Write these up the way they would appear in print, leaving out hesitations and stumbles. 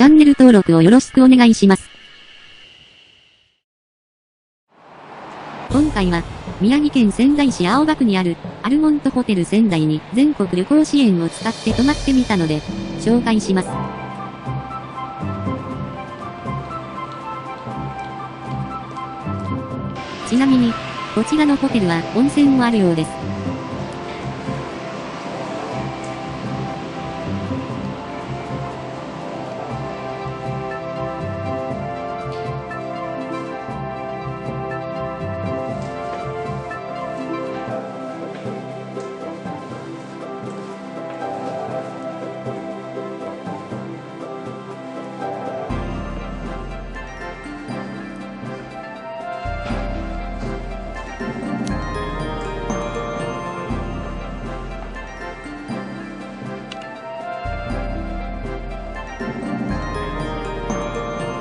チャンネル登録をよろしくお願いします。今回は、宮城県仙台市青葉区にある、アルモントホテル仙台に全国旅行支援を使って泊まってみたので、紹介します。ちなみに、こちらのホテルは温泉もあるようです。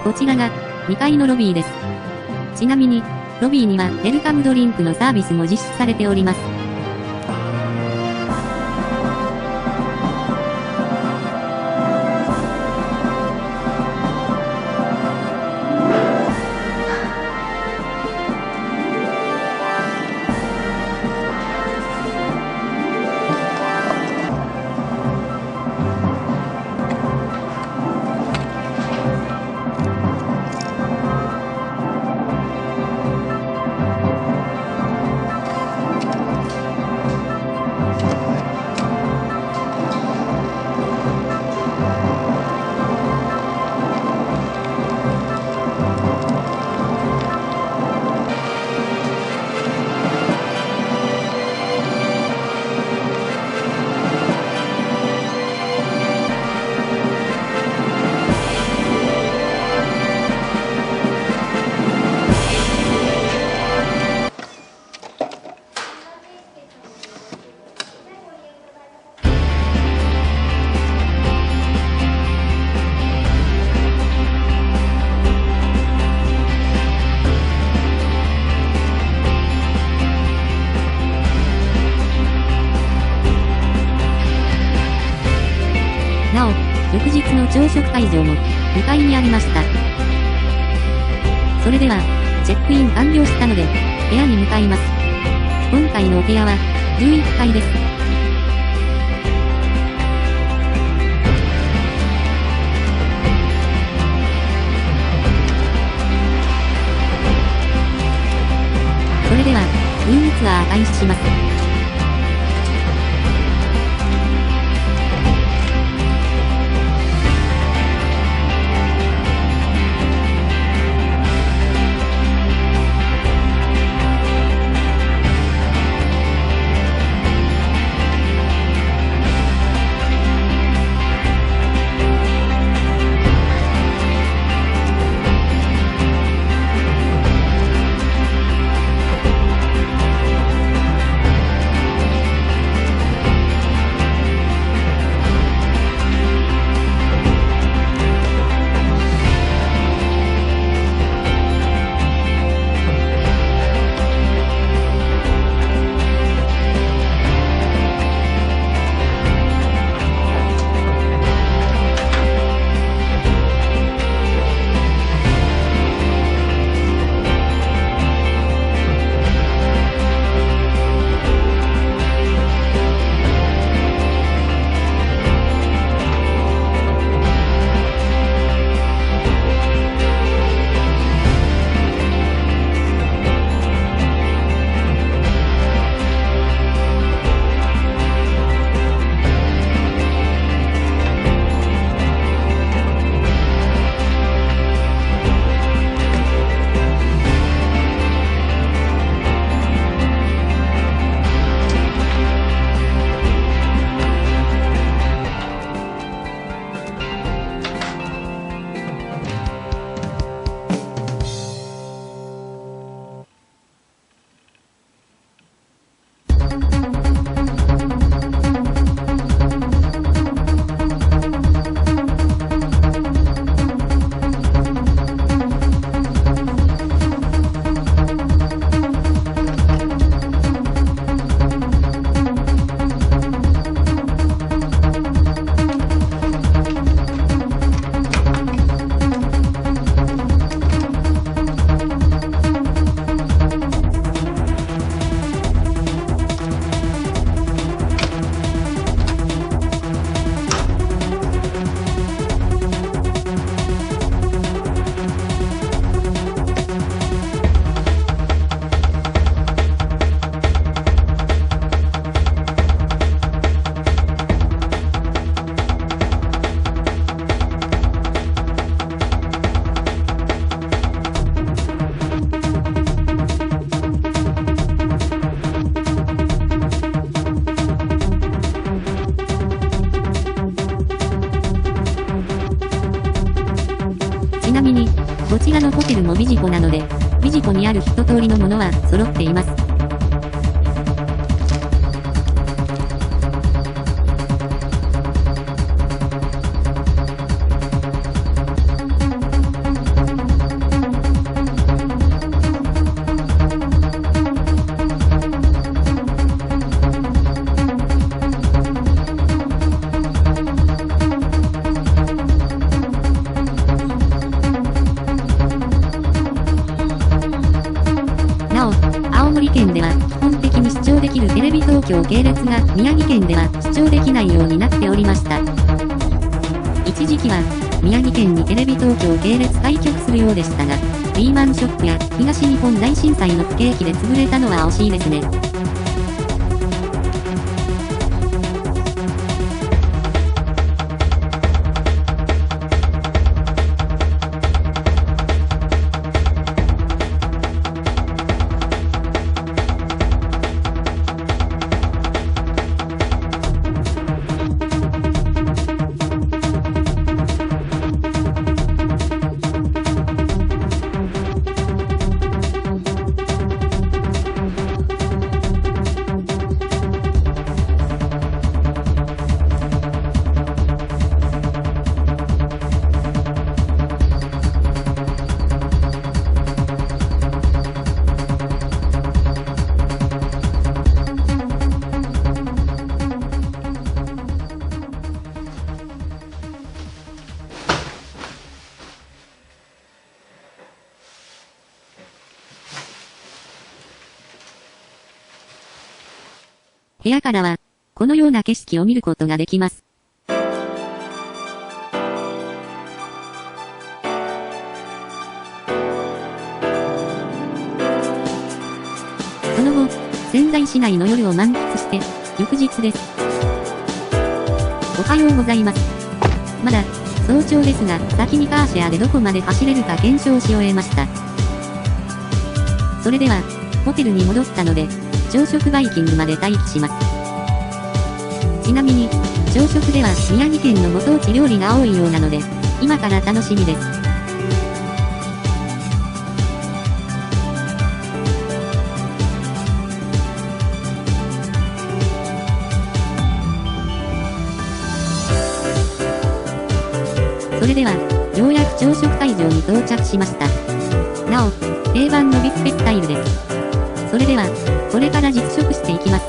こちらが、2階のロビーです。ちなみに、ロビーにはウェルカムドリンクのサービスも実施されております。なお、翌日の朝食会場も2階にありました。それでは、チェックイン完了したので、部屋に向かいます。今回のお部屋は、11階です。それでは、ルームツアー開始します。ちらのホテルもビジコなので、ビジコにある一通りのものは揃っています。青森県では基本的に視聴できるテレビ東京系列が宮城県では視聴できないようになっておりました。一時期は宮城県にテレビ東京系列開局するようでしたが、リーマンショックや東日本大震災の不景気で潰れたのは惜しいですね。部屋からは、このような景色を見ることができます。その後、仙台市内の夜を満喫して、翌日です。おはようございます。まだ、早朝ですが、先にカーシェアでどこまで走れるか検証し終えました。それでは、ホテルに戻ったので、朝食バイキングまで待機します。ちなみに、朝食では宮城県のご当地料理が多いようなので、今から楽しみです。それでは、ようやく朝食会場に到着しました。なお、定番のビュッフェスタイルです。それでは、これから実食していきます。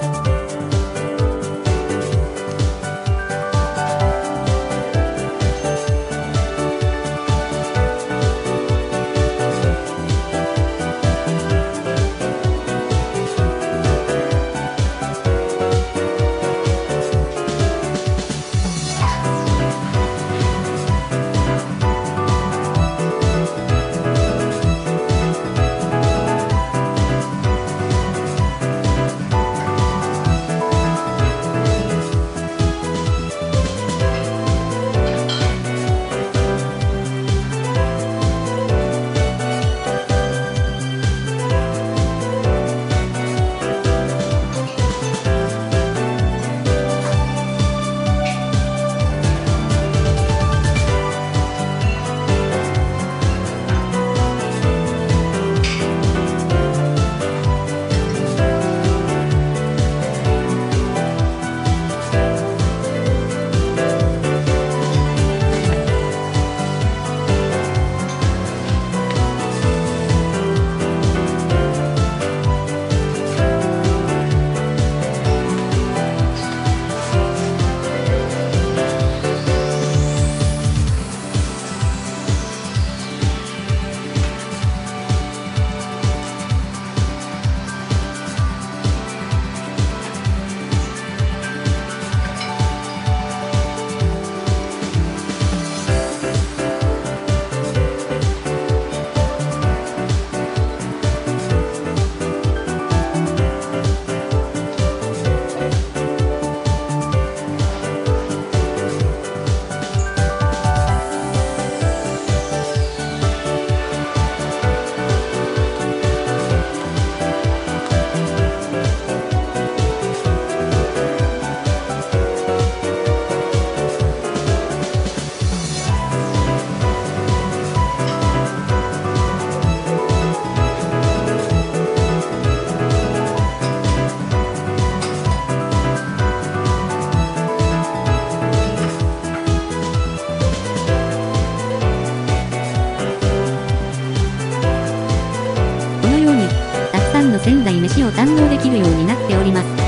い飯を堪能できるようになっております。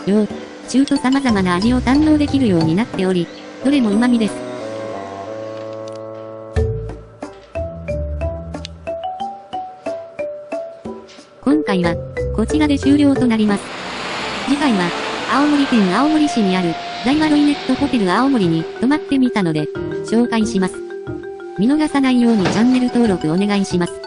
洋、中と様々な味を堪能できるようになっており、どれも旨味です。今回は、こちらで終了となります。次回は、青森県青森市にある、大和ロイネットホテル青森に泊まってみたので、紹介します。見逃さないようにチャンネル登録お願いします。